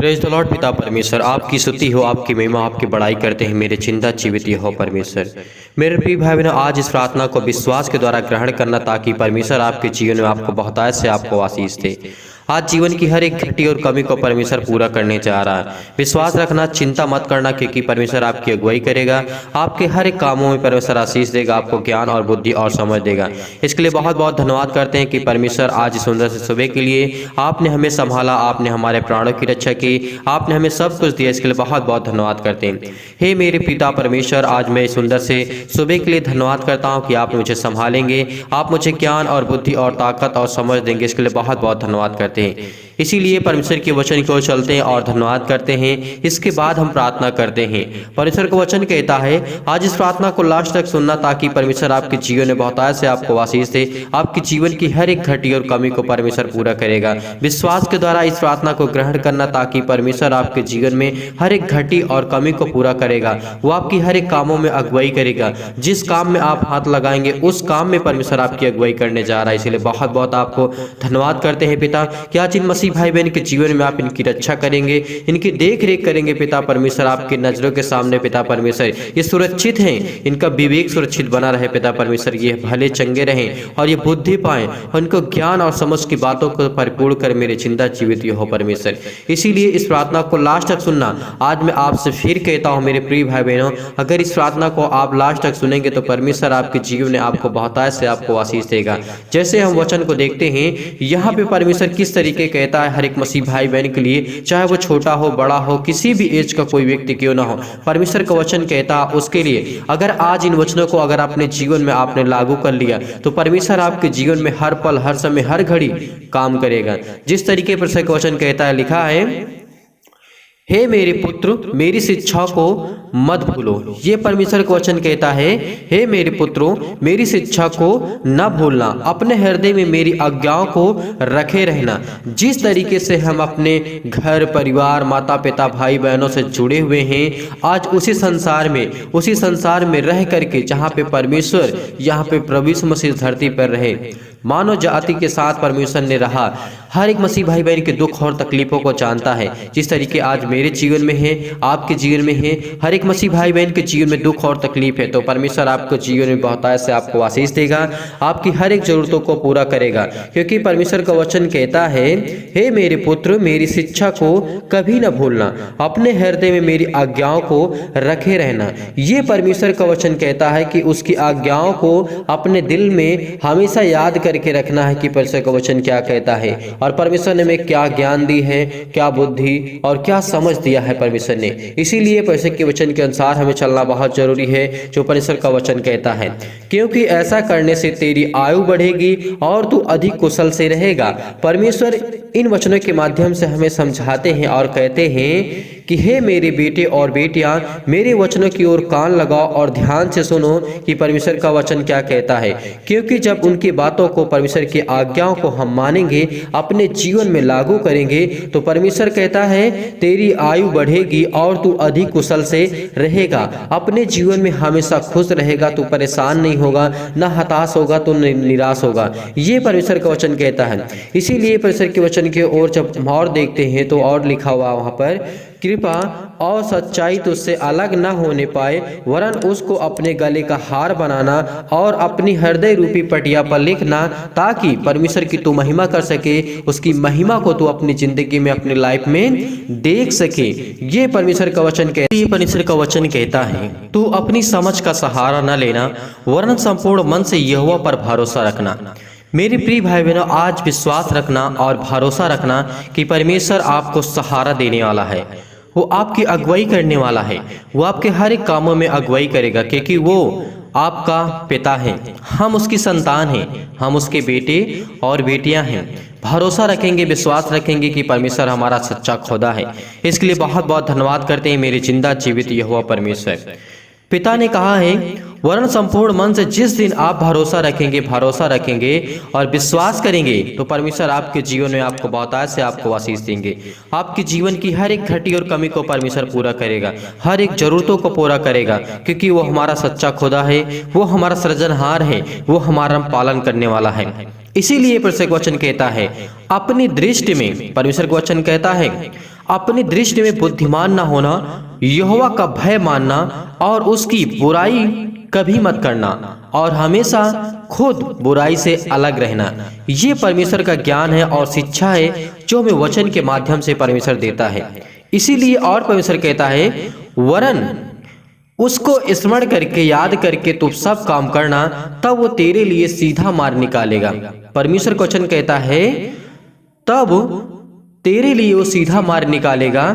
Praise the Lord. पिता परमेश्वर आपकी स्तुति हो, आपकी महिमा, आपकी बड़ाई करते हैं मेरे चिंता जीवित हो परमेश्वर। मेरे प्रिय भाई बहनों, आज इस प्रार्थना को विश्वास के द्वारा ग्रहण करना ताकि परमेश्वर आपके जीवन में आपको बहुतायत से आपको आशीष दे। आज जीवन की हर एक घटी और कमी को परमेश्वर पूरा करने जा रहा है। विश्वास रखना, चिंता मत करना, क्योंकि परमेश्वर आपकी अगुवाई करेगा। आपके हर एक कामों में परमेश्वर आशीष देगा, आपको ज्ञान और बुद्धि और समझ देगा। इसके लिए बहुत बहुत धन्यवाद करते हैं कि परमेश्वर आज इस सुंदर से सुबह के लिए आपने हमें संभाला, आपने हमारे प्राणों की रक्षा की, आपने हमें सब कुछ दिया। इसके लिए बहुत बहुत धन्यवाद करते हैं। हे मेरे पिता परमेश्वर, आज मैं इस सुंदर से सुबह के लिए धन्यवाद करता हूँ कि आप मुझे संभालेंगे, आप मुझे ज्ञान और बुद्धि और ताकत और समझ देंगे। इसके लिए बहुत बहुत धन्यवाद करते हैं। इसीलिए परमेश्वर के वचन को चलते हैं और धन्यवाद करते हैं। इसके बाद हम प्रार्थना करते हैं। परमेश्वर का वचन कहता है, आज इस प्रार्थना को लास्ट तक सुनना ताकि परमेश्वर आपके जीवन में बहुतायत से आपको आशीष दे। आपके जीवन की हर एक घटी और कमी को परमेश्वर पूरा करेगा। विश्वास के द्वारा इस प्रार्थना को ग्रहण करना ताकि परमेश्वर आपके जीवन में हर एक घटी और कमी को पूरा करेगा। वो आपकी हर एक कामों में अगुवाई करेगा। जिस काम में आप हाथ लगाएंगे उस काम में परमेश्वर आपकी अगुवाई करने जा रहा है। इसलिए बहुत बहुत आपको धन्यवाद करते हैं पिता कि आज इन मसीह भाई बहन के जीवन में आप इनकी रक्षा करेंगे, इनकी देख रेख करेंगे। पिता परमेश्वर आपकी नजरों के सामने पिता परमेश्वर ये सुरक्षित हैं, इनका विवेक सुरक्षित बना रहे। पिता परमेश्वर ये भले चंगे रहें और ये बुद्धि पाएं और इनको ज्ञान और समझ की बातों को परिपूर्ण कर मेरे चिंता जीवित हो परमेश्वर। इसीलिए इस प्रार्थना को लास्ट तक सुनना आज मैं आपसे फिर कहता हूँ मेरे प्रिय भाई बहनों, अगर इस प्रार्थना को आप लास्ट तक सुनेंगे तो परमेश्वर आपके जीवन में आपको बहुतायत से आपको आशीष देगा। जैसे हम वचन को देखते हैं, यहाँ पे परमेश्वर किस तरीके कहता है हर एक मसीह भाई बहन के लिए, चाहे वो छोटा हो बड़ा हो, किसी भी एज का कोई व्यक्ति क्यों ना हो, परमेश्वर का वचन कहता है उसके लिए अगर आज इन वचनों को अगर अपने जीवन में आपने लागू कर लिया तो परमेश्वर आपके जीवन में हर पल, हर समय, हर घड़ी काम करेगा। जिस तरीके पर का वचन कहता है, लिखा है, हे मेरे पुत्र मेरी शिक्षा को मत भूलो। ये परमेश्वर का वचन कहता है, हे मेरे पुत्रों मेरी शिक्षा को न भूलना, अपने हृदय में मेरी आज्ञाओं को रखे रहना। जिस तरीके से हम अपने घर परिवार, माता पिता, भाई बहनों से जुड़े हुए हैं, आज उसी संसार में रह करके जहाँ पे परमेश्वर, यहाँ पे प्रभु यीशु मसीह धरती पर रहे, मानव जाति के साथ परमेश्वर ने रहा, हर एक मसीह भाई बहन के दुख और तकलीफों को जानता है। जिस तरीके आज मेरे जीवन में है, आपके जीवन में है, हर एक मसीह भाई बहन के जीवन में दुख और तकलीफ है, तो परमेश्वर आपको जीवन में बहुतायत से आपको आशीष देगा, आपकी हर एक जरूरतों को पूरा करेगा। क्योंकि परमेश्वर का वचन कहता है, हे मेरे पुत्र मेरी शिक्षा को कभी न भूलना, अपने हृदय में मेरी आज्ञाओं को रखे रहना। ये परमेश्वर का वचन कहता है कि उसकी आज्ञाओं को अपने दिल में हमेशा याद करके रखना है कि परमेश्वर का वचन क्या कहता है और परमेश्वर ने हमें क्या ज्ञान दी है, क्या बुद्धि और क्या समझ दिया है परमेश्वर ने। इसीलिए परमेश्वर के वचन के अनुसार हमें चलना बहुत जरूरी है जो परमेश्वर का वचन कहता है, क्योंकि ऐसा करने से तेरी आयु बढ़ेगी और तू अधिक कुशल से रहेगा। परमेश्वर इन वचनों के माध्यम से हमें समझाते हैं और कहते हैं कि हे मेरे बेटे और बेटियां, मेरे वचनों की ओर कान लगाओ और ध्यान से सुनो कि परमेश्वर का वचन क्या कहता है। क्योंकि जब उनकी बातों को, परमेश्वर की आज्ञाओं को हम मानेंगे, अपने जीवन में लागू करेंगे, तो परमेश्वर कहता है तेरी आयु बढ़ेगी और तू अधिक कुशल से रहेगा। अपने जीवन में हमेशा खुश रहेगा, तू परेशान नहीं होगा, न हताश होगा, तो निराश होगा। ये परमेश्वर का वचन कहता है। इसीलिए परमेश्वर के वचन की ओर जब हम और देखते हैं तो और लिखा हुआ वहाँ पर, कृपा और सच्चाई तुझसे अलग न होने पाए, वरन उसको अपने गले का हार बनाना और अपनी हृदय रूपी पटिया पर लिखना, ताकि परमेश्वर की तू महिमा कर सके, उसकी महिमा को तू अपनी जिंदगी में, अपनी लाइफ में देख सके। ये परमेश्वर का वचन कहता है, तू अपनी समझ का सहारा न लेना, वरन संपूर्ण मन से यहोवा पर भरोसा रखना। मेरे प्रिय भाई बहनों, आज विश्वास रखना और भरोसा रखना कि परमेश्वर आपको सहारा देने वाला है, वो आपकी अगुवाई करने वाला है, वो आपके हर एक कामों में अगुवाई करेगा, क्योंकि वो आपका पिता है, हम उसकी संतान हैं, हम उसके बेटे और बेटियां हैं। भरोसा रखेंगे, विश्वास रखेंगे कि परमेश्वर हमारा सच्चा खुदा है। इसके लिए बहुत बहुत धन्यवाद करते हैं मेरे जिंदा जीवित यहोवा परमेश्वर। पिता ने कहा है, वरन संपूर्ण मन से जिस दिन आप भरोसा रखेंगे और विश्वास करेंगे तो परमेश्वर आपके जीवन में आपको बहुतायत से आपको आशीष देंगे। आपके जीवन की हर एक घटी और कमी को परमेश्वर पूरा करेगा, हर एक जरूरतों को पूरा करेगा, क्योंकि वो हमारा सच्चा खुदा है, वो हमारा सृजनहार है, वो हमारा पालन करने वाला है। इसीलिए परमेश्वर का वचन कहता है, अपनी दृष्टि में, परमेश्वर का वचन कहता है अपनी दृष्टि में बुद्धिमान न होना, यहोवा का भय मानना और उसकी बुराई कभी मत करना और हमेशा खुद बुराई से अलग रहना। ये परमेश्वर का ज्ञान है और शिक्षा है जो हमें वचन के माध्यम से परमेश्वर देता है। इसीलिए और परमेश्वर कहता है, वरन उसको स्मरण करके याद करके तू सब काम करना, तब वो तेरे लिए सीधा मार्ग निकालेगा। परमेश्वर का वचन कहता है तब तेरे लिए वो सीधा मार्ग निकालेगा,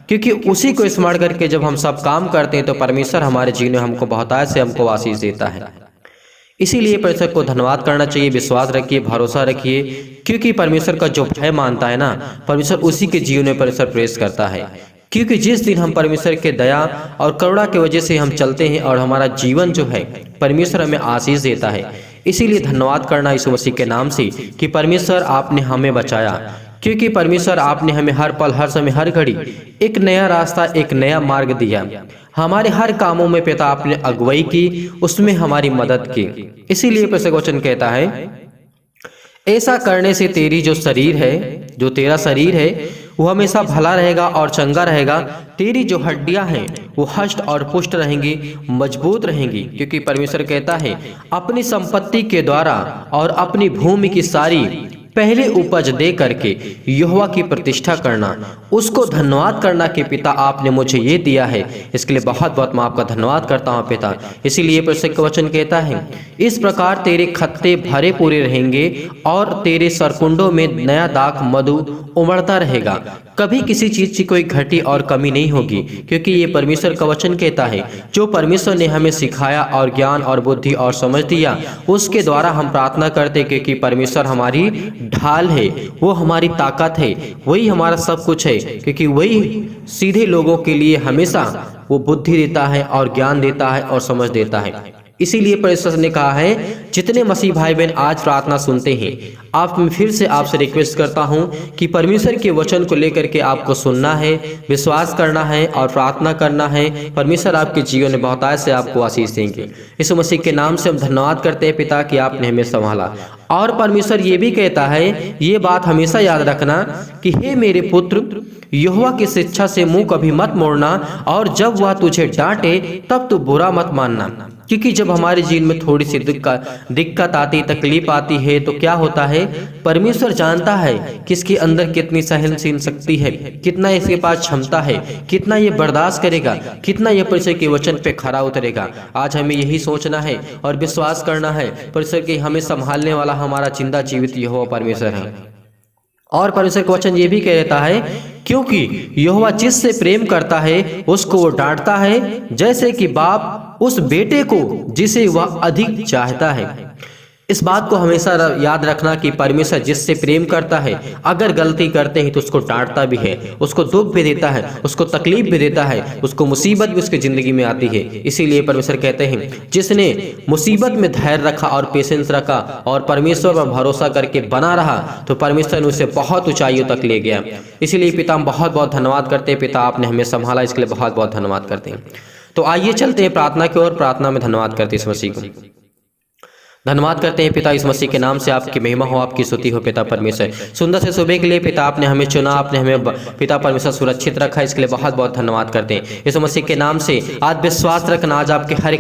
क्योंकि उसी को स्मरण करके जब हम सब काम करते हैं तो परमेश्वर हमारे जीवन में हमको बहुतायत से हमको आशीष देता है। इसीलिए परमेश्वर को धन्यवाद करना चाहिए, विश्वास रखिए, भरोसा रखिए, क्योंकि परमेश्वर का जो भय मानता है ना, परमेश्वर उसी के जीवन में परमेश्वर प्रवेश करता है। क्योंकि जिस दिन हम परमेश्वर के दया और करुणा की वजह से हम चलते हैं और हमारा जीवन जो है परमेश्वर हमें आशीष देता है। इसीलिए धन्यवाद करना यीशु मसीह के नाम से कि परमेश्वर आपने हमें बचाया, क्योंकि परमेश्वर आपने हमें हर पल, हर समय, हर घड़ी एक नया रास्ता, एक नया मार्ग दिया। हमारे हर कामों में पिता आपने अगुवाई की, उसमें हमारी मदद की। इसीलिए परमेश्वर का वचन कहता है, ऐसा करने से तेरी जो शरीर है, जो तेरा शरीर है वो हमेशा भला रहेगा और चंगा रहेगा। तेरी जो हड्डियां हैं वो हष्ट और पुष्ट रहेंगी, मजबूत रहेंगी, क्योंकि परमेश्वर कहता है अपनी संपत्ति के द्वारा और अपनी भूमि की सारी पहले उपज दे करके यहोवा की प्रतिष्ठा करना, उसको धन्यवाद करना कि पिता आपने मुझे ये दिया है, इसके लिए बहुत बहुत मैं आपका धन्यवाद करता हूँ पिता। इसीलिए परमेश्वर का वचन कहता है, इस प्रकार तेरे खत्ते भरे पूरे रहेंगे और तेरे सरकुंडों में नया दाख मधु उमड़ता रहेगा। कभी किसी चीज की कोई घटी और कमी नहीं होगी, क्योंकि ये परमेश्वर का वचन कहता है जो परमेश्वर ने हमें सिखाया और ज्ञान और बुद्धि और समझ दिया, उसके द्वारा हम प्रार्थना करते, क्योंकि परमेश्वर हमारी ढाल है, वो हमारी ताकत है, वही हमारा सब कुछ है, क्योंकि वही सीधे लोगों के लिए हमेशा वो बुद्धि देता है और ज्ञान देता है और समझ देता है। इसीलिए परमेश्वर ने कहा है, जितने मसीह भाई बहन आज प्रार्थना सुनते हैं, आप मैं फिर से आपसे रिक्वेस्ट करता हूं कि परमेश्वर के वचन को लेकर के आपको सुनना है, विश्वास करना है और प्रार्थना करना है। परमेश्वर आपके जीवन में बहुतायत से आपको आशीष देंगे। यीशु मसीह के नाम से हम धन्यवाद करते हैं पिता कि आपने हमें संभाला। और परमेश्वर ये भी कहता है, ये बात हमेशा याद रखना कि हे मेरे पुत्र, यहोवा की शिक्षा से मुंह कभी मत मोड़ना, और जब वह तुझे डांटे तब तू बुरा मत मानना। क्योंकि जब हमारे जीवन में थोड़ी सी दिक्कत आती, तकलीफ आती है, तो क्या होता है, परमेश्वर जानता है कि इसके अंदर कितनी सहनशील शक्ति है, कितना इसके पास क्षमता है, कितना ये बर्दाश्त करेगा, कितना ये परमेश्वर के वचन पे खरा उतरेगा। आज हमें यही सोचना है और विश्वास करना है परमेश्वर के हमें संभालने वाला हमारा जिंदा जीवित यहोवा परमेश्वर है। और परमेश्वर का वचन ये भी कह देता है, क्योंकि यहोवा जिससे प्रेम करता है उसको वो डांटता है, जैसे कि बाप उस बेटे को जिसे वह अधिक चाहता है। इस बात को हमेशा याद रखना कि परमेश्वर जिससे प्रेम करता है, अगर गलती करते हैं तो उसको डांटता भी है, उसको दुख भी देता है, उसको तकलीफ भी देता है, उसको मुसीबत भी उसकी जिंदगी में आती है। इसीलिए परमेश्वर कहते हैं, जिसने मुसीबत में धैर्य रखा और पेशेंस रखा और परमेश्वर पर भरोसा करके बना रहा, तो परमेश्वर ने उसे बहुत ऊंचाइयों तक ले गया। इसीलिए पिता हम बहुत बहुत धन्यवाद करते हैं, पिता आपने हमें संभाला, इसके लिए बहुत बहुत धन्यवाद करते हैं। तो आइए चलते हैं प्रार्थना की ओर। प्रार्थना में धन्यवाद करते हैं इस मसीह को, धन्यवाद करते हैं पिता, इस मसीह के नाम से आपकी महिमा हो, आपकी स्तुति हो पिता परमेश्वर। सुंदर से सुबह के लिए पिता आपने हमें चुना, आपने हमें पिता परमेश्वर सुरक्षित रखा, इसके लिए बहुत बहुत धन्यवाद करते हैं। इस मसीह के नाम से आज विश्वास रखना, आज आपके हर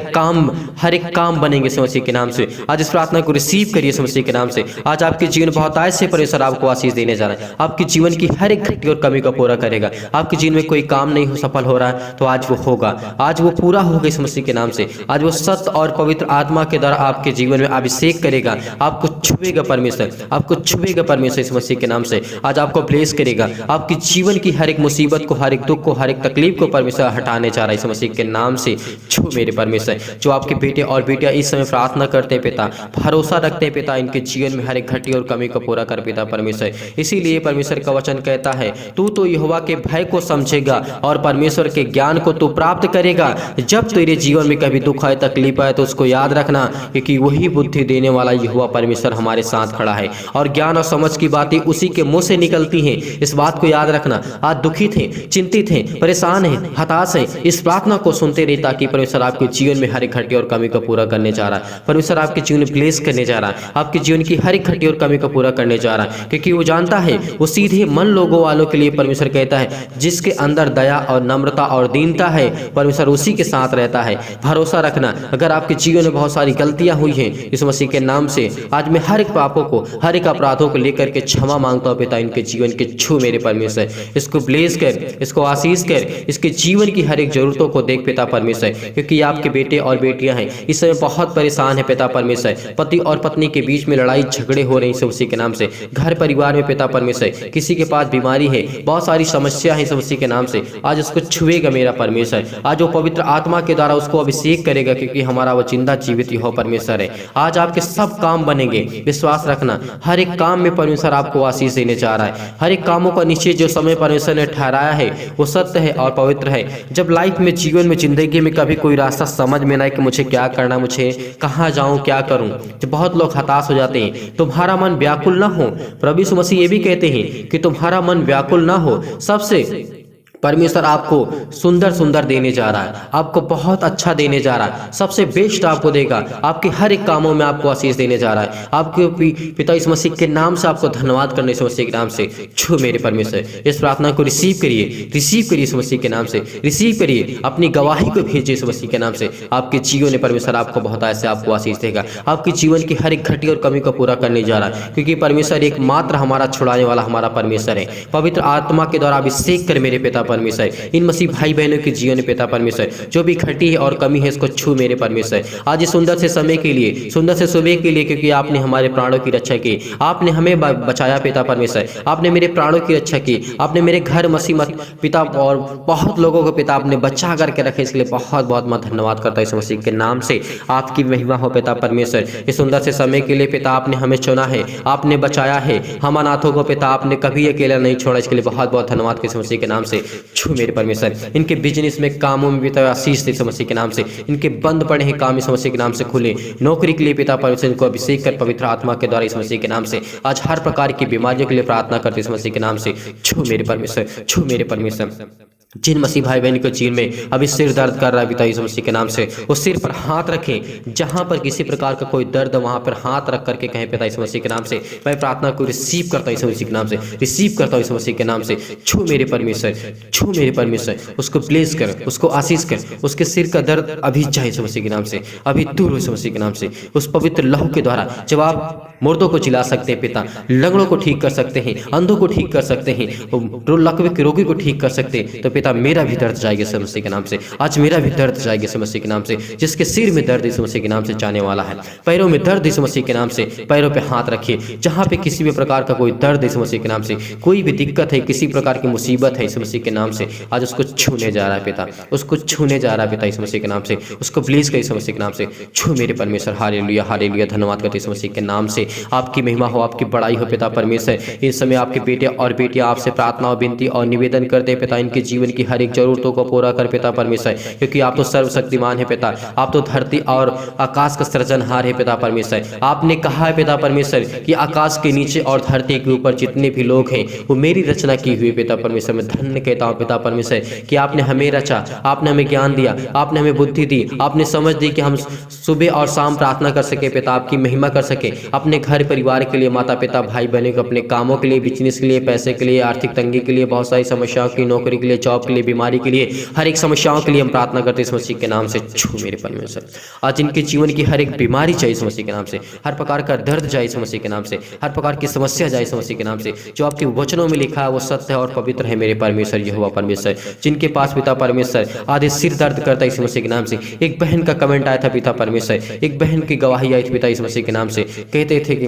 एक काम बनेंगे इस मसीह के नाम से। आज इस प्रार्थना को रिसीव करिए इस मसीह के नाम से। आज आपके जीवन बहुत आय से परमेश्वर आपको आशीष देने जा रहा है, आपके जीवन की हर एक घटी और कमी को पूरा करेगा। आपके जीवन में कोई काम नहीं सफल हो रहा है तो आज वो होगा, आज वो पूरा होगा इस मसीह के नाम से। आज वो सत्य और पवित्र आत्मा के द्वारा आपके जीवन में अभिषेक करेगा, आपको छुएगा परमेश्वर, आपको छुएगा परमेश्वर इस मसीह के नाम से। आज आपको ब्लेस करेगा, आपके जीवन की हर एक मुसीबत को, हर एक दुख को, हर एक तकलीफ को परमेश्वर हटाने जा रहा है इस मसीह के नाम से। छू मेरे परमेश्वर, जो आपके बेटे और बेटियां इस समय प्रार्थना करते हैं पिता, भरोसा रखते हैं पिता, इनके जीवन में हर एक घटी और कमी को पूरा कर पिता परमेश्वर। इसीलिए परमेश्वर का वचन कहता है, तू तो यहोवा के भय को समझेगा और परमेश्वर के ज्ञान को तू प्राप्त करेगा। जब तेरे जीवन में कभी दुख आए, तकलीफ आए, तो उसको याद रखना, क्योंकि वही बुद्धि देने वाला यहोवा परमेश्वर हमारे साथ खड़ा है और ज्ञान और समझ की बातें उसी के मुंह से निकलती हैं। इस बात को याद रखना। आज दुखित हैं, चिंतित हैं, परेशान हैं, हताश हैं, इस प्रार्थना को सुनते रहिए ताकि परमेश्वर आपके जीवन में हर एक खट्टी और कमी को पूरा करने जा रहा है। परमेश्वर आपके जीवन में ब्लेस करने जा रहा है, आपके जीवन की हर एक खट्टी और कमी को पूरा करने जा रहा है, क्योंकि वो जानता है, वो सीधे मन लोगों वालों के लिए परमेश्वर कहता है जिसके अंदर दया और नम्रता और दीनता है परमेश्वर उसी के साथ रहता है। भरोसा रखना। अगर आपके जीवन में बहुत सारी गलतियां हुई हैं, इस मसीह के नाम से आज मैं हर एक पापों को, हर एक अपराधों को लेकर के क्षमा मांगता हूं पिता। इनके जीवन के छू मेरे परमेश्वर, इसको ब्लेस कर, इसको आशीष कर, इसके जीवन की हर एक जरूरतों को देख पिता परमेश्वर, क्योंकि आपके बेटे और बेटियां हैं इस समय बहुत परेशान है पिता परमेश्वर। पति और पत्नी के बीच में लड़ाई झगड़े हो रही हैं उसी के नाम से। घर परिवार में पिता परमेश्वर किसी के पास बीमारी है, बहुत सारी समस्या है उसी के नाम से। आज उसको छुएगा मेरा परमेश्वर। आज वो पवित्र आत्मा के द्वारा उसको अभिषेक करेगा, क्योंकि हमारा वो जिंदा जीवित यहोवा परमेश्वर है। आज आपके सब काम बनेंगे, विश्वास रखना। हर एक काम में परमेश्वर आपको आशीष देने जा रहा है। हर एक कामों का निश्चय जो समय परमेश्वर ने ठहराया है वो सत्य है और पवित्र है। जब लाइफ में, जीवन में, जिंदगी में कभी कोई रास्ता समझ में ना आए कि मुझे क्या करना, मुझे कहाँ जाऊं, क्या करूं, जब बहुत लोग हताश हो जाते हैं, तुम्हारा मन व्याकुल ना हो। प्रभु यीशु मसीह ये भी कहते हैं कि तुम्हारा मन व्याकुल ना हो। सबसे परमेश्वर आपको सुंदर सुंदर देने जा रहा है, आपको बहुत अच्छा देने जा रहा है, सबसे बेस्ट आपको देगा। आपके हर एक कामों में आपको आशीष देने जा रहा है। आपके पिता इस मसीह के नाम से आपको धन्यवाद करने इस मसीह के नाम से। छू मेरे परमेश्वर, इस प्रार्थना को रिसीव करिए, रिसीव करिए इस मसीह के नाम से, रिसीव करिए। अपनी गवाही को भेजिए इस मसीह के नाम से। आपके जीवन में परमेश्वर आपको बहुत ऐसे आपको आशीष देगा। आपके जीवन की हर एक घटी और कमी को पूरा करने जा रहा है, क्योंकि परमेश्वर एकमात्र हमारा छुड़ाने वाला हमारा परमेश्वर है। पवित्र आत्मा के द्वारा अभिषेक कर मेरे पिता परमेश्वर इन मसीह भाई बहनों के जीवन में पिता परमेश्वर जो भी घटी है और कमी है इसको छू मेरे परमेश्वर। आज इस सुंदर से समय के लिए, सुंदर से सुबह के लिए, क्योंकि आपने हमारे प्राणों की रक्षा की, आपने हमें बचाया पिता परमेश्वर, आपने मेरे प्राणों की रक्षा की, आपने मेरे घर मसीह मत पिता और बहुत लोगों को पिता आपने बचा करके रखे। इसके लिए बहुत बहुत मैं धन्यवाद करता हूँ इस मसीह के नाम से। आपकी महिमा हो पिता परमेश्वर। इस सुंदर से समय के लिए पिता आपने हमें चुना है, आपने बचाया है। हम अनाथों को पिता आपने कभी अकेला नहीं छोड़ा। इसके लिए बहुत बहुत धन्यवाद इस मसीह के नाम से। छू मेरे परमेश्वर, इनके बिजनेस में, कामों में पिता आशीष दे मसीह के नाम से। इनके बंद पड़े हैं काम इस मसीह के नाम से खुले। नौकरी के लिए पिता परमेश्वर इनको अभिषेक कर पवित्र आत्मा के द्वारा इस मसीह के नाम से। आज हर प्रकार की बीमारियों के लिए प्रार्थना करते इस मसीह के नाम से। छू मेरे परमेश्वर, छू मेरे परमेश्वर। जिन मसीह भाई बहन के जीवन में अभी सिर दर्द कर रहा है पिता यीशु मसीह के नाम से, उस सिर पर हाथ रखें। जहां पर किसी प्रकार का कोई दर्द, वहां पर हाथ रख करके कहें पिता यीशु मसीह के नाम से मैं प्रार्थना को रिसीव करता हूं यीशु मसीह के नाम से, रिसीव करता हूं यीशु मसीह के नाम से। छू मेरे परमेश्वर, छू मेरे परमेश्वर। उसको ब्लेस कर, उसको आशीष कर। उसके सिर का दर्द अभी जाए यीशु मसीह के नाम से, अभी दूर हो यीशु मसीह के नाम से। उस पवित्र लहू के द्वारा जब आप मुर्दों को जिला सकते हैं पिता, लंगड़ों को ठीक कर सकते हैं, अंधों को ठीक कर सकते हैं, लकवे के रोगी को ठीक कर सकते हैं, तो पिता मेरा भी दर्द जाएगा यीशु मसीह के नाम से। आज मेरा भी दर्द जाएगा यीशु मसीह के नाम से। जिसके सिर में दर्द यीशु मसीह के नाम से जाने वाला है, पैरों में दर्द यीशु मसीह के नाम से, पैरों पे हाथ रखिए। जहां पे किसी भी प्रकार का कोई दर्द यीशु मसीह के नाम से, कोई भी दिक्कत है, किसी प्रकार की मुसीबत है यीशु मसीह के नाम से, आज उसको छूने जा रहा है पिता, उसको छूने जा रहा है पिता यीशु मसीह के नाम से। उसको ब्लेस कर यीशु मसीह के नाम से। छू मेरे परमेश्वर। Hallelujah, hallelujah. धन्यवाद करते यीशु मसीह के नाम से। आपकी महिमा हो, आपकी बड़ाई हो पिता परमेश्वर। इस समय आपके बेटे और बेटियां आपसे प्रार्थना और विनती और निवेदन करते हैं पिता, इनके जीवन की हर एक जरूरतों को पूरा कर पिता परमेश्वर, क्योंकि आप तो सर्वशक्तिमान है पिता। आप तो धरती और आकाश का सृजनहार है पिता परमेश्वर। आपने कहा है पिता परमेश्वर कि आकाश के नीचे और धरती के ऊपर जितने भी लोग हैं वो मेरी रचना की हुई पिता परमेश्वर। मैं धन्य कहता हूँ पिता परमेश्वर कि आपने हमें रचा, आपने हमें ज्ञान दिया, आपने हमें बुद्धि दी, आपने समझ दी कि हम सुबह और शाम प्रार्थना कर सके पिता, आपकी महिमा कर सके, अपने घर परिवार के लिए, माता पिता भाई बहनों को, अपने कामों के लिए, बिजनेस के लिए, पैसे के लिए, आर्थिक तंगी के लिए, बहुत सारी समस्याओं की, नौकरी के लिए, जॉब के लिए, बीमारी के लिए, हर एक समस्याओं के लिए हम प्रार्थना करते हैं इस मसीह के नाम से। छू मेरे परमेश्वर। आज इनके जीवन की हर एक बीमारी जाए इस मसीह के नाम से, हर प्रकार का दर्द जाए इस मसीह के नाम से, हर प्रकार की समस्या जाए इस मसीह के नाम से। जो आपके वचनों में लिखा है वो सत्य है और पवित्र है मेरे परमेश्वर यहोवा परमेश्वर। जिनके पास पिता परमेश्वर आधे सिर दर्द करता है इस मसीह के नाम से। एक बहन का कमेंट आया था पिता परमेश्वर, एक बहन की गवाही आई थी पिता इस मसीह के नाम से, कहते थे कि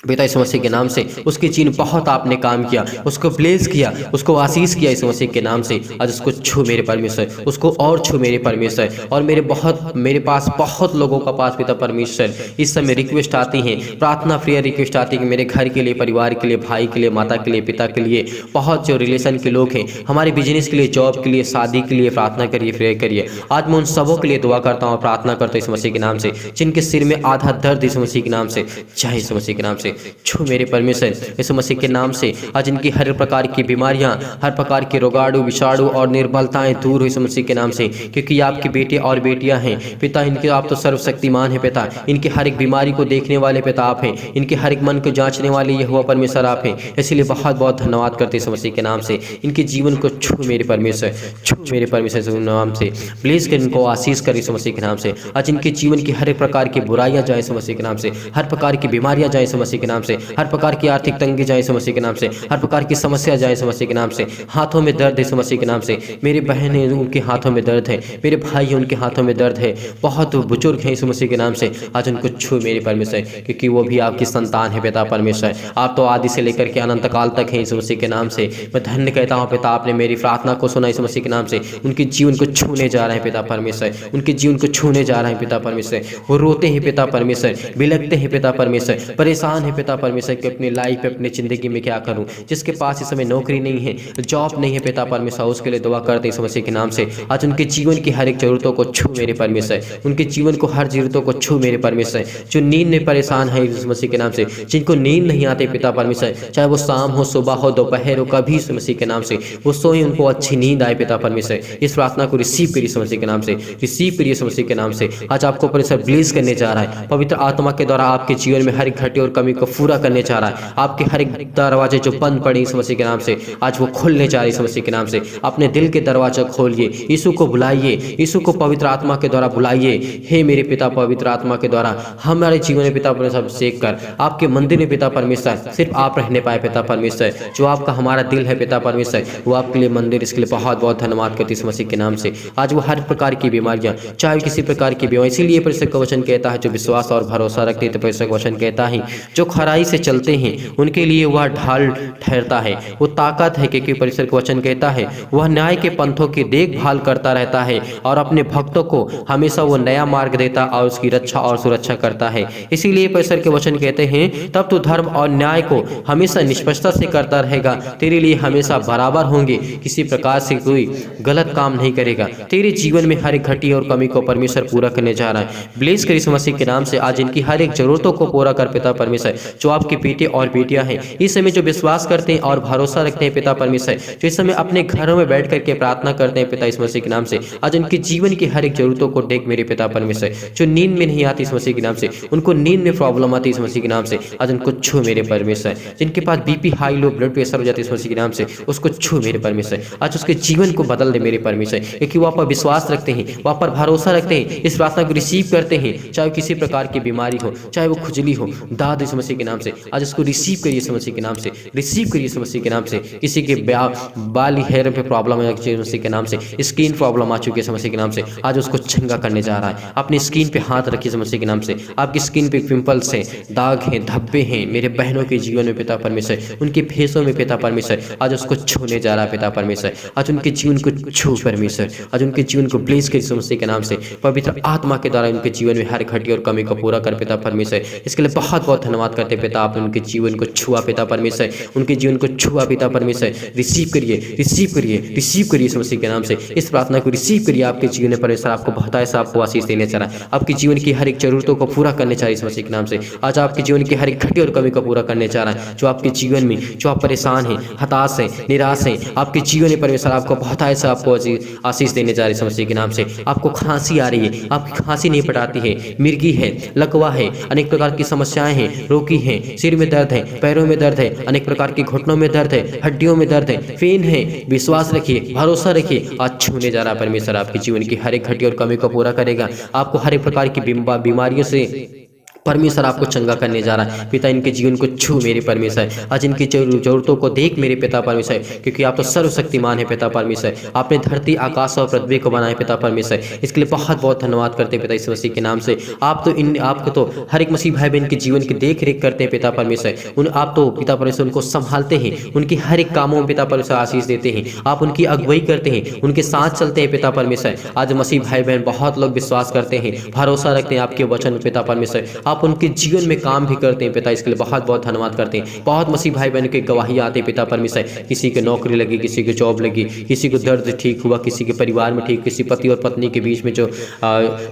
पिता यीशु मसीह के नाम से उसके जीवन बहुत आपने काम किया, उसको ब्लेस किया, उसको आशीष किया यीशु मसीह के नाम से। आज उसको छू मेरे परमेश्वर, उसको और छू मेरे परमेश्वर। और मेरे पास बहुत लोगों का पास पिता परमेश्वर इस समय रिक्वेस्ट आती हैं, प्रार्थना प्रेयर रिक्वेस्ट आती है कि मेरे घर के लिए, परिवार के लिए, भाई के लिए, माता के लिए, पिता के लिए, बहुत जो रिलेशन के लोग हैं, हमारे बिजनेस के लिए, जॉब के लिए, शादी के लिए प्रार्थना करिए, प्रेयर करिए। आज मैं उन सबों के लिए दुआ करता हूँ, प्रार्थना करता हूँ यीशु मसीह के नाम से, जिनके सिर में आधा दर्द यीशु मसीह के नाम से, चाहे यीशु मसीह के नाम से छू मेरे परमेश्वर यीशु मसीह के नाम से। आज इनकी हर प्रकार की बीमारियां, हर प्रकार के रोगाणु, विषाणु और निर्बलताएं दूर हो यीशु मसीह के नाम से, क्योंकि आपके बेटे और बेटियां हैं पिता। इनके आप तो सर्वशक्तिमान है पिता, इनकी हर एक बीमारी को देखने वाले पिता आप हैं, इनके हर एक मन को जांचने वाले ये हुआ परमेश्वर आप हैं। इसलिए बहुत बहुत धन्यवाद करते यीशु मसीह के नाम से। इनके जीवन को छू मेरे परमेश्वर, छू मेरे परमेश्वर के नाम से, प्लीज कर इनको आशीष कर यीशु मसीह के नाम से। आज इनके जीवन की हर एक प्रकार की बुराइयां जाए यीशु मसीह के नाम से, हर प्रकार की बीमारियां जाए यीशु मसीह के नाम से, हर प्रकार की आर्थिक तंगी जाए यीशु मसीह के नाम से, हर प्रकार की समस्या जाए यीशु मसीह के नाम से। हाथों में दर्द है यीशु मसीह के नाम से, मेरे बहन हैं उनके हाथों में दर्द है, मेरे भाई हैं उनके हाथों में दर्द है, बहुत बुजुर्ग हैं यीशु मसीह के नाम से। आज उनको छू मेरे परमेश्वर, क्योंकि वो भी आपकी संतान है पिता परमेश्वर। आप तो आदि से लेकर के अनंत काल तक हैं यीशु मसीह के नाम से। मैं धन्य कहता हूँ पिता, आपने मेरी प्रार्थना को सुना यीशु मसीह के नाम से। उनके जीवन को छूने जा रहे हैं पिता परमेश्वर, उनके जीवन को छूने जा रहे हैं पिता परमेश्वर। वो रोते हैं पिता परमेश्वर, बिलखते हैं पिता परमेश्वर, परेशान है पिता परमेश्वर कि अपनी लाइफ पे, अपनी जिंदगी में क्या करूं। जिसके पास इस समय नौकरी नहीं है, जॉब नहीं है पिता परमेश्वर, उसके लिए दुआ करते यीशु मसीह के नाम से। आज उनके जीवन की हर एक जरूरतों को छू मेरे परमेश्वर, उनके जीवन को हर जरूरतों को छू मेरे परमेश्वर। जो नींद में परेशान है यीशु मसीह के नाम से, जिनको नींद नहीं आते पिता परमेश्वर, चाहे वो शाम हो, सुबह हो, दोपहर हो, कभी यीशु मसीह के नाम से वो सोए, उनको अच्छी नींद आए पिता परमेश्वर। इस प्रार्थना को रिसीव करिए यीशु मसीह के नाम से, रिसीव करिए यीशु मसीह के नाम से। आज आपको परमेश्वर ब्लेस करने जा रहा है, पवित्र आत्मा के द्वारा आपके जीवन में हर एक घटी और कमी को पूरा करने जा रहा है। आपके हर एक दरवाजे जो बंद पड़े यीशु मसीह के नाम से, आज वो खुलने जा रहे यीशु मसीह के नाम से। अपने दिल के दरवाजा खोलिए, यीशु को बुलाइए, यीशु को पवित्र आत्मा के द्वारा बुलाइए। हे मेरे पिता, पवित्र आत्मा के द्वारा हमारे जीवन में पिता परमेश्वर अभिषेक कर, आपके मंदिर में पिता परमेश्वर सिर्फ आप रहने पाए पिता परमेश्वर। जो आपका हमारा दिल है पिता परमेश्वर, वो आपके लिए मंदिर, इसके लिए बहुत बहुत धन्यवाद करते यीशु मसीह के नाम से। आज वो हर प्रकार की बीमारियां, चाहे किसी प्रकार की बीमारी, इसीलिए परमेश्वर का वचन कहता है जो विश्वास और भरोसा रखते हैं, तो परमेश्वर का वचन कहता है जो खराई से चलते हैं उनके लिए वह ढाल ठहरता है, वो ताकत है, क्योंकि परमेश्वर का वचन कहता है वह न्याय के पंथों की देखभाल करता रहता है और अपने भक्तों को हमेशा वो नया मार्ग देता और उसकी रक्षा और सुरक्षा करता है। इसीलिए परमेश्वर के वचन कहते हैं तब तो धर्म और न्याय को हमेशा निष्पक्षता से करता रहेगा, तेरे लिए हमेशा बराबर होंगे, किसी प्रकार से कोई गलत काम नहीं करेगा। तेरे जीवन में हर एक घटी और कमी को परमेश्वर पूरा करने जा रहा है। ब्लेस कर यीशु मसीह के नाम से। आज इनकी हर एक जरूरतों को पूरा कर पिता परमेश्वर। जो आपके बेटे और बेटियां हैं इस समय जो विश्वास करते हैं और भरोसा रखते हैं पिता परमेश्वर, जो इस समय अपने घरों में बैठ करके प्रार्थना करते हैं पिता यीशु मसीह के नाम से, आज उनके जीवन की हर एक जरूरतों को देख मेरे पिता परमेश्वर। जो नींद में नहीं आती इस मसीह के नाम से, उनको नींद में प्रॉब्लम आती है इस मसीह के नाम से, आज उनको छू मेरे परमेश्वर। जिनके पास BP high low blood pressure हो जाती है इस मसीह के नाम से, उसको छू मेरे परमेश्वर। आज उसके जीवन को बदल दे मेरे परमेश्वर, क्योंकि वहाँ पर विश्वास रखते हैं, वहाँ पर भरोसा रखते हैं, इस प्रार्थना को रिसीव करते हैं। चाहे किसी प्रकार की बीमारी हो, चाहे वो खुजली हो, दाद इस मसीह के नाम से, आज उसको रिसीव करिए इस मसीह के नाम से, रिसीव करिए इस मसीह के नाम से। किसी के बाली हेयर पे प्रॉब्लम है इस मसीह के नाम से, स्किन प्रॉब्लम आ चुकी है इस मसीह के नाम से, आज उसको चंगा करने जा रहा है। अपनी स्किन पे हाथ रखिए इस मसीह के नाम से। आपकी स्किन पे पिंपल्स हैं, दाग हैं, धब्बे हैं, मेरे बहनों के जीवन में पिता परमेश्वर, उनके फेसों में पिता परमेश्वर, आज उसको छूने जा रहा है पिता परमेश्वर। आज उनके जीवन को छू परमेश्वर, आज उनके जीवन को ब्लेस कर यीशु मसीह के नाम से। पवित्र आत्मा के द्वारा उनके जीवन में हर घटी और कमी को पूरा कर पिता परमेश्वर। इसके लिए बहुत बहुत धन्यवाद करते पिता, आपने उनके जीवन को छुआ पिता परमेश्वर, उनके जीवन को छुआ पिता परमेश्वर। रिसीव करिए, रिसीव करिए, रिसीव करिए यीशु मसीह के नाम से। इस प्रार्थना को रिसीव करिए। आपके जीवन में परमेश्वर आपको बहुत ऐसा आपको आशीष देने जा रहा है, आपके जीवन की हर एक जरूरतों को पूरा करने जा रहा है यीशु मसीह के नाम से। आज आपके जीवन की हर एक घटी और कमी को पूरा करने जा रहा है। जो आपके जीवन में जो आप परेशान हैं, हताश हैं, निराश हैं, आपके जीवन में परमेश्वर आपको बहुत ऐसा आपको आशीष देने जा रहे हैं यीशु मसीह के नाम से। आपको खांसी आ रही है, आपकी खांसी नहीं पटाती है, मिर्गी है, लकवा है, अनेक प्रकार की समस्याएं हैं, रोकी हैं, सिर में दर्द है, पैरों में दर्द है, अनेक प्रकार के घुटनों में दर्द है, हड्डियों में दर्द है, पेन है, विश्वास रखिए, भरोसा रखिए। आज छूने जा रहा है परमेश्वर, आपके जीवन की हर एक घटी और कमी को पूरा करेगा। आपको हर एक प्रकार की बीमारियों से परमेश्वर आपको चंगा करने जा रहा है। पिता इनके जीवन को छू मेरे परमेश्वर, आज इनकी जरूरतों को देख मेरे पिता परमेश्वर, क्योंकि आप तो सर्वशक्तिमान है पिता परमेश्वर। आपने धरती आकाश और पृथ्वी को बनाया पिता परमेश्वर, इसके लिए बहुत बहुत धन्यवाद करते हैं पिता इस मसीह के नाम से। आपको तो हर एक मसीह भाई बहन के जीवन की देख रेख करते हैं पिता परमेश्वर। आप तो पिता परमेश्वर उनको संभालते हैं, उनकी हर एक कामों में पिता परमेश्वर आशीष देते हैं, आप उनकी अगुवाई करते हैं, उनके साथ चलते हैं पिता परमेश्वर। आज मसीह भाई बहन बहुत लोग विश्वास करते हैं, भरोसा रखते हैं आपके वचन में पिता परमेश्वर, आप उनके जीवन में काम भी करते हैं पिता, इसके लिए बहुत बहुत धन्यवाद करते हैं। बहुत मसीह भाई बहन की गवाही आते हैं पिता परमेश्वर, किसी की नौकरी लगी, किसी की जॉब लगी, किसी को दर्द ठीक हुआ, किसी के परिवार में ठीक, किसी पति और पत्नी के बीच में जो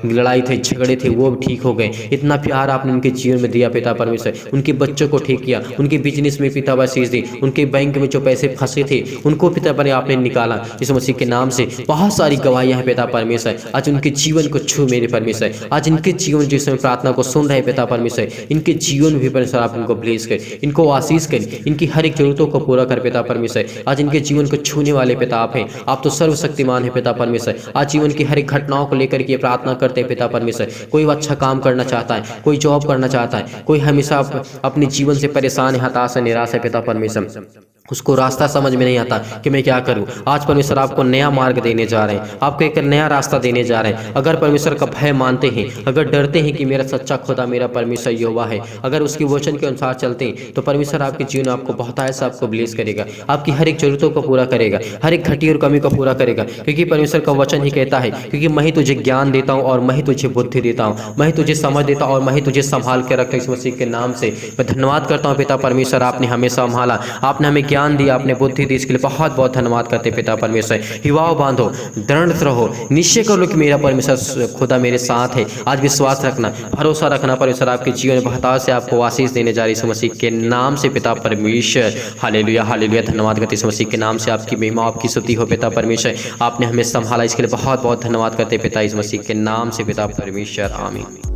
लड़ाई थे झगड़े थे वो ठीक हो गए। इतना प्यार आपने उनके जीवन में दिया पिता परमेश्वर, उनके बच्चों को ठीक किया, उनके बिजनेस में पिता आशीष दी, उनके बैंक में जो पैसे फंसे थे उनको पिता पर आपने निकाला इस मसीह के नाम से। बहुत सारी गवाहियां हैं पिता परमेश्वर, आज उनके जीवन को छू मेरे परमेश्वर, आज इनके जीवन जिसमें प्रार्थना को सुन रहे पिता परमेश्वर, इनके जीवन भी परमेश्वर आप इनको ब्लेस कर, इनको आशीष कर, इनकी हर एक जरूरतों को पूरा कर पिता परमेश्वर। आज इनके जीवन को छूने वाले पिता आप हैं, आप तो सर्वशक्तिमान है पिता परमेश्वर। आज जीवन की हर एक घटनाओं को लेकर के प्रार्थना करते हैं पिता परमेश्वर। कोई अच्छा काम करना चाहता है, कोई जॉब करना चाहता है, कोई हमेशा अपने जीवन से परेशान है, हताश है, निराश है पिता परमेश्वर, उसको रास्ता समझ में नहीं आता कि मैं क्या करूं। आज परमेश्वर आपको नया मार्ग देने जा रहे हैं, आपको एक नया रास्ता देने जा रहे हैं। अगर परमेश्वर का भय मानते हैं, अगर डरते हैं कि मेरा सच्चा खुदा मेरा परमेश्वर यहोवा है, अगर उसके वचन के अनुसार चलते हैं तो परमेश्वर आपके जीवन में आपको बहुत ऐसा आपको ब्लेस करेगा, आपकी हर एक जरूरतों को पूरा करेगा, हर एक घटी और कमी को पूरा करेगा, क्योंकि परमेश्वर का वचन ही कहता है, क्योंकि मैं ही तुझे ज्ञान देता हूँ और मैं ही तुझे बुद्धि देता हूँ, मैं ही तुझे समझ देता हूँ और मैं ही तुझे संभाल के रखता हूँ। इस मसीह के नाम से मैं धन्यवाद करता हूँ पिता परमेश्वर, आपने हमें संभाला, आपने हमें ज्ञान दिया, आपने बुद्धि दी, इसके लिए बहुत बहुत धन्यवाद करते पिता परमेश्वर। हिवाओ बांधो, दृढ़ रहो, निश्चय कर लो कि मेरा परमेश्वर खुदा मेरे साथ है। आज विश्वास रखना, भरोसा रखना, परमेश्वर आपके जीवन में बहुत से आपको आशीष देने जा रही है मसीह के नाम से पिता परमेश्वर। हालेलुया हालेलुया, धन्यवाद करते मसीह के नाम से, आपकी महिमा आपकी स्तुति हो पिता परमेश्वर। आपने हमें संभाला, इसके लिए बहुत बहुत धन्यवाद करते पिता इस मसीह के नाम से पिता परमेश्वर, आमीन।